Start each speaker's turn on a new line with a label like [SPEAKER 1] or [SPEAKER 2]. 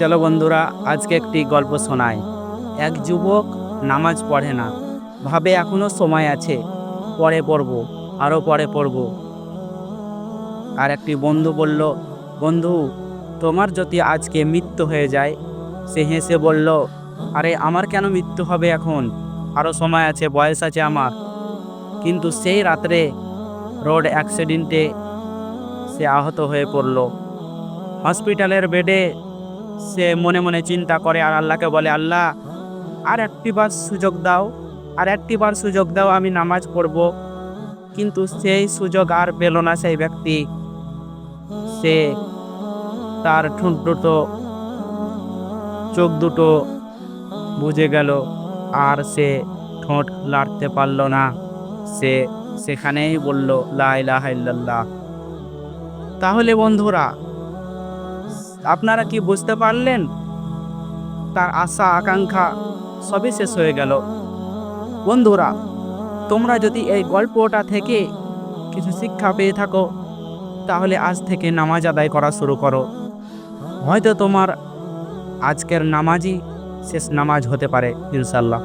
[SPEAKER 1] চলো বন্ধুরা, আজকে একটি গল্প শোনাই। এক যুবক নামাজ পড়ে না, ভাবে এখনো সময় আছে, পরে পড়ব, আরও পরে পড়ব। আর একটি বন্ধু বলল, বন্ধু, তোমার যদি আজকে মৃত্যু হয়ে যায়। সে হেসে বলল, আরে আমার কেন মৃত্যু হবে এখন, আরও সময় আছে, বয়স আছে আমার। কিন্তু সেই রাত্রে রোড অ্যাক্সিডেন্টে সে আহত হয়ে পড়ল। হসপিটালের বেডে সে মনে মনে চিন্তা করে আর আল্লাহকে বলে, আল্লাহ, আর একটিবার সুযোগ দাও, আর একটিবার সুযোগ দাও, আমি নামাজ পড়ব। কিন্তু সেই সুযোগ আর পেল না সেই ব্যক্তি। সে তার ঠোঁট দুটো, চোখ দুটো বুজে গেল, আর সে ঠোঁট লাড়তে পারল না। সে সেখানেই বলল, লা ইলাহা ইল্লাল্লাহ। তাহলে বন্ধুরা, আপনারা কি বুঝতে পারলেন? তার আশা আকাঙ্ক্ষা সবই শেষ হয়ে গেল। বন্ধুরা, তোমরা যদি এই গল্পটা থেকে কিছু শিক্ষা পেয়ে থাকো, তাহলে আজ থেকে নামাজ আদায় করা শুরু করো। হয়তো তোমার আজকের নামাজই শেষ নামাজ হতে পারে, ইনশাল্লাহ।